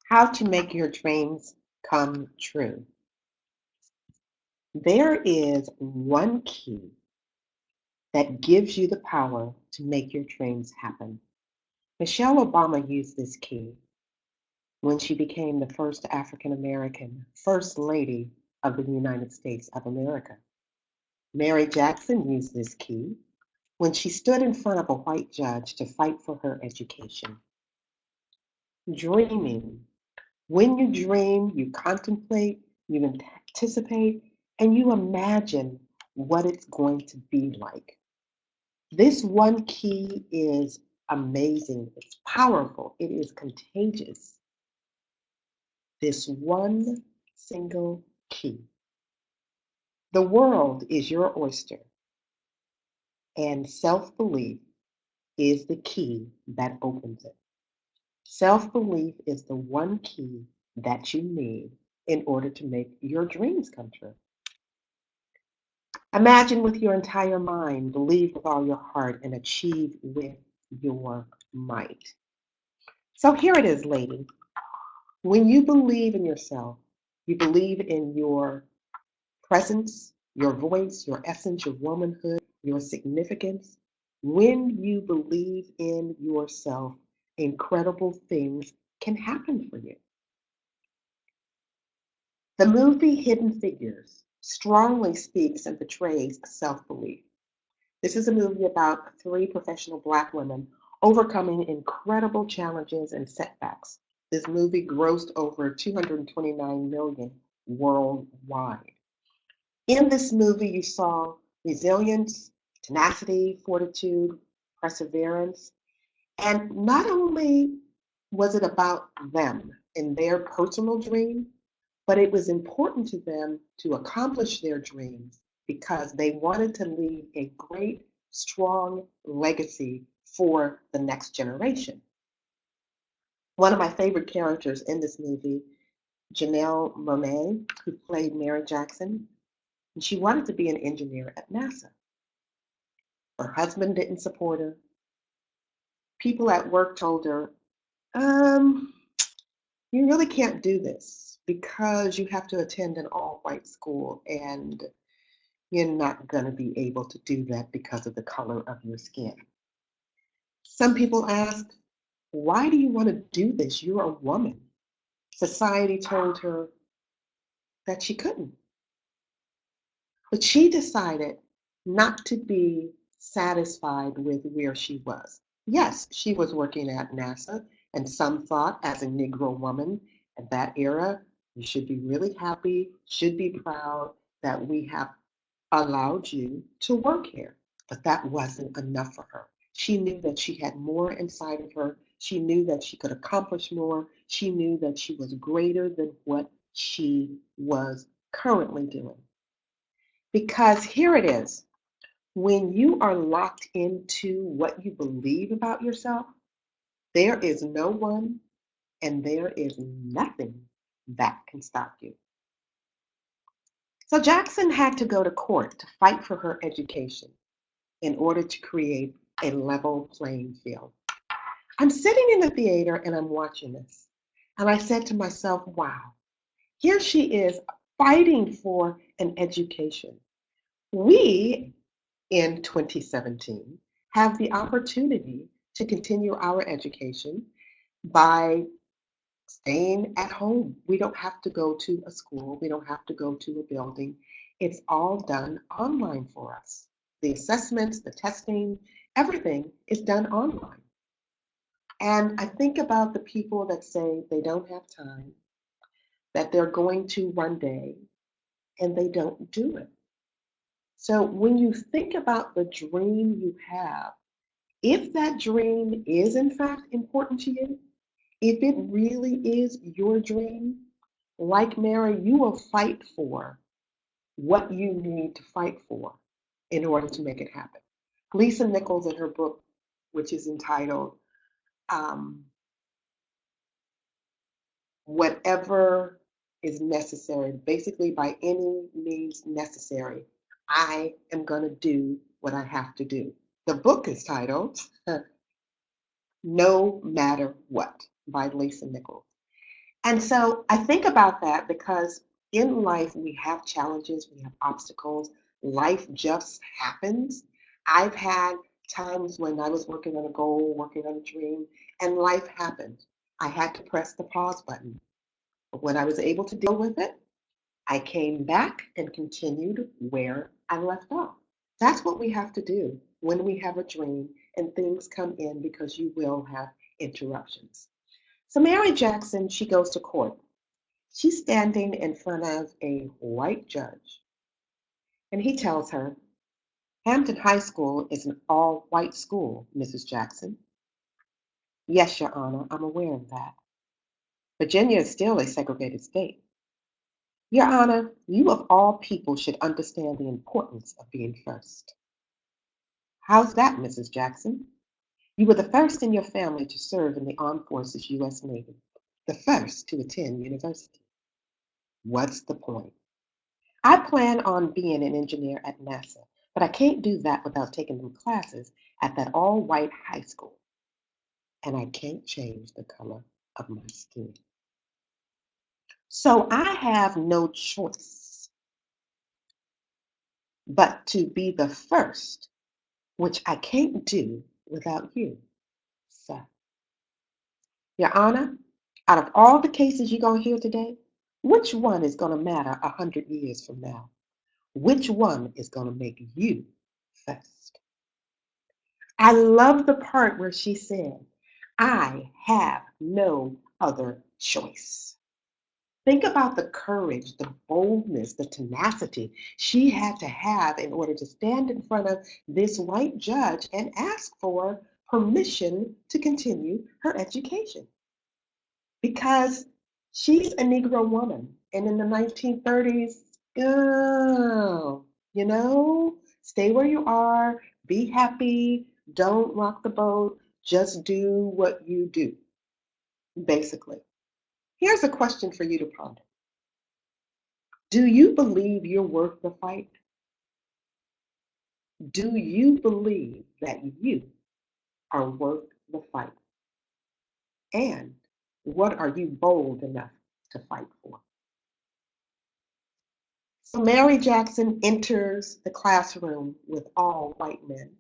How to make your dreams come true. There is one key that gives you the power to make your dreams happen. Michelle Obama used this key when she became the first African American First Lady of the United States of America. Mary Jackson used this key when she stood in front of a white judge to fight for her education. Dreaming. When you dream, you contemplate, you anticipate, and you imagine what it's going to be like. This one key is amazing. It's powerful. It is contagious. This one single key. The world is your oyster, and self belief is the key that opens it. Self belief is the one key that you need in order to make your dreams come true. Imagine with your entire mind, believe with all your heart, and achieve with your might. So here it is, lady. When you believe in yourself, you believe in your presence, your voice, your essence, your womanhood, your significance. When you believe in yourself, incredible things can happen for you. The movie Hidden Figures strongly speaks and portrays self belief. This is a movie about three professional Black women overcoming incredible challenges and setbacks. This movie grossed over 229 million worldwide. In this movie, you saw resilience, tenacity, fortitude, perseverance, and not only was it about them and their personal dream, but it was important to them to accomplish their dreams because they wanted to leave a great, strong legacy for the next generation. One of my favorite characters in this movie, Janelle Monáe, who played Mary Jackson, and she wanted to be an engineer at NASA. Her husband didn't support her. People at work told her, um, you really can't do this because you have to attend an all white school and you're not going to be able to do that because of the color of your skin. Some people ask, why do you want to do this? You're a woman. Society told her that she couldn't. But she decided not to be satisfied with where she was. Yes, she was working at NASA, and some thought as a Negro woman at that era, you should be really happy, should be proud that we have allowed you to work here. But that wasn't enough for her. She knew that she had more inside of her. She knew that she could accomplish more. She knew that she was greater than what she was currently doing. Because here it is, when you are locked into what you believe about yourself, there is no one and there is nothing that can stop you. So Jackson had to go to court to fight for her education in order to create a level playing field. I'm sitting in the theater and I'm watching this. And I said to myself, wow, here she is fighting for an education. We in 2017 have the opportunity to continue our education by staying at home. We don't have to go to a school, we don't have to go to a building. It's all done online for us. The assessments, the testing, everything is done online. And I think about the people that say they don't have time, that they're going to one day, and they don't do it. So when you think about the dream you have, if that dream is in fact important to you, if it really is your dream, like Mary, you will fight for what you need to fight for in order to make it happen. Lisa Nichols, in her book, which is entitled um, Whatever is Necessary, basically, by any means necessary, I am going to do what I have to do. The book is titled No Matter What by Lisa Nichols. And so I think about that because in life we have challenges, we have obstacles, life just happens. I've had times when I was working on a goal, working on a dream, and life happened. I had to press the pause button. But when I was able to deal with it, I came back and continued where I left off. That's what we have to do when we have a dream and things come in because you will have interruptions. So Mary Jackson, she goes to court. She's standing in front of a white judge, and he tells her, Hampton High School is an all white school, Mrs. Jackson. Yes, Your Honor, I'm aware of that. Virginia is still a segregated state. Your Honor, you of all people should understand the importance of being first. How's that, Mrs. Jackson? You were the first in your family to serve in the Armed Forces U.S. Navy, the first to attend university. What's the point? I plan on being an engineer at NASA, but I can't do that without taking them classes at that all white high school. And I can't change the color of my skin. So I have no choice but to be the first, which I can't do without you, sir. Your Honor, out of all the cases you're going to hear today, which one is going to matter 100 years from now? Which one is going to make you first? I love the part where she said, I have no other choice. Think about the courage, the boldness, the tenacity she had to have in order to stand in front of this white judge and ask for permission to continue her education. Because she's a Negro woman. And in the 1930s, oh, stay where you are, be happy, don't rock the boat, just do what you do, basically. Here's a question for you to ponder. Do you believe you're worth the fight? Do you believe that you are worth the fight? And what are you bold enough to fight for? So Mary Jackson enters the classroom with all white men,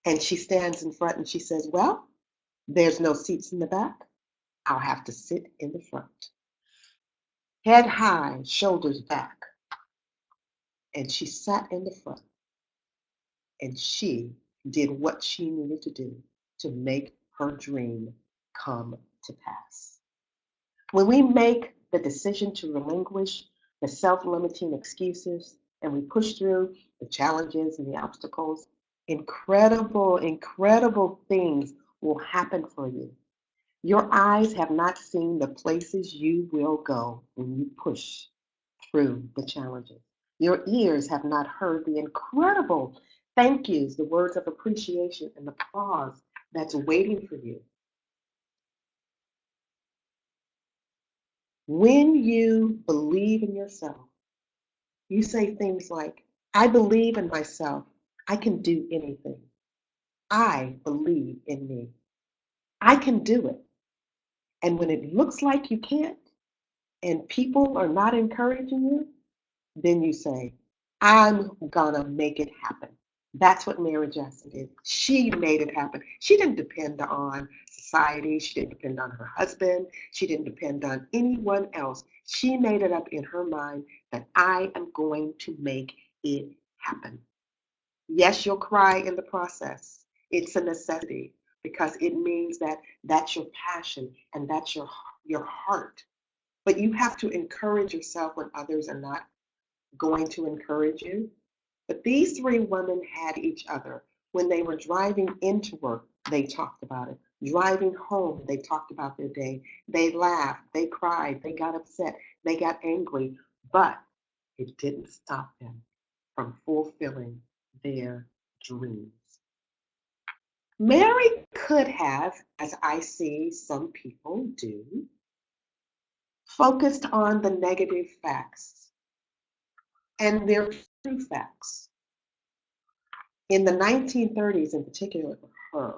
and she stands in front and she says, well, there's no seats in the back. I'll have to sit in the front. Head high, shoulders back. And she sat in the front and she did what she needed to do to make her dream come to pass. When we make the decision to relinquish the self-limiting excuses and we push through the challenges and the obstacles, incredible, incredible things will happen for you. Your eyes have not seen the places you will go when you push through the challenges. Your ears have not heard the incredible thank yous, the words of appreciation and applause that's waiting for you. When you believe in yourself, you say things like, I believe in myself. I can do anything. I believe in me. I can do it. And when it looks like you can't and people are not encouraging you, then you say, I'm gonna make it happen. That's what Mary Jackson did. She made it happen. She didn't depend on society. She didn't depend on her husband. She didn't depend on anyone else. She made it up in her mind that I am going to make it happen. Yes, you'll cry in the process. It's a necessity because it means that that's your passion and that's your heart. But you have to encourage yourself when others are not going to encourage you. But these three women had each other. When they were driving into work, they talked about it. Driving home, they talked about their day. They laughed, they cried, they got upset, they got angry, but it didn't stop them from fulfilling their dreams. Mary could have, as I see some people do, focused on the negative facts, and they're true facts. In the 1930s, in particular for her,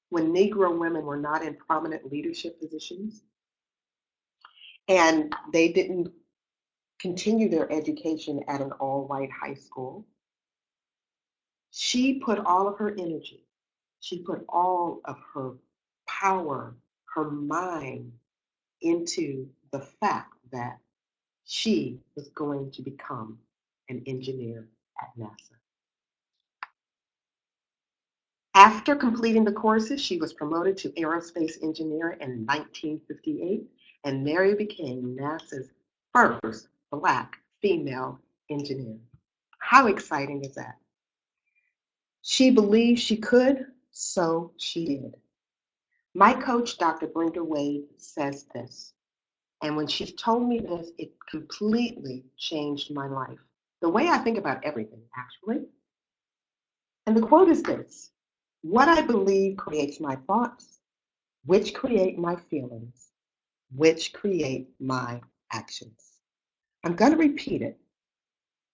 when Negro women were not in prominent leadership positions, And they didn't continue their education at an all-white high school. She put all of her energy, she put all of her power, her mind into the fact that she was going to become an engineer at NASA. After completing the courses, she was promoted to aerospace engineer in 1958, and Mary became NASA's first Black female engineer. How exciting is that? She believed she could, so she did. My coach, Dr. Brenda Wade, says this, and when she told me this, it completely changed my life. The way I think about everything, actually. And the quote is this: what I believe creates my thoughts, which create my feelings, which create my actions. I'm going to repeat it.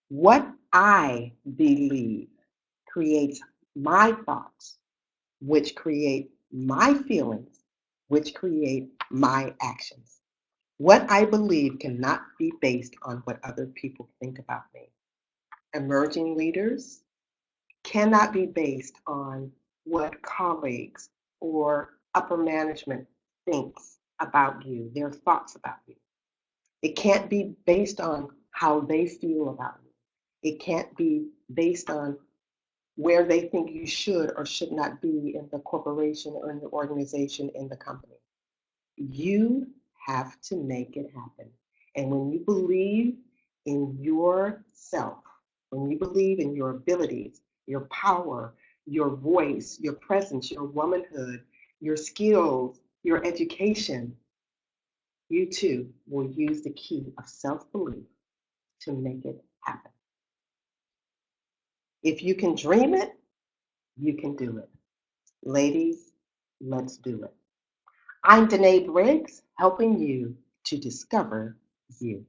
What I believe creates my thoughts, which create my feelings, which create my actions. What I believe cannot be based on what other people think about me. Emerging leaders cannot be based on what colleagues or upper management thinks about you, their thoughts about you. It can't be based on how they feel about you. It can't be based on where they think you should or should not be in the corporation or in the organization, in the company. You have to make it happen. And when you believe in yourself, when you believe in your abilities, your power, your voice, your presence, your womanhood, your skills, your education, you too will use the key of self-belief to make it happen. If you can dream it, you can do it. Ladies, let's do it. I'm Danae Briggs, helping you to discover you.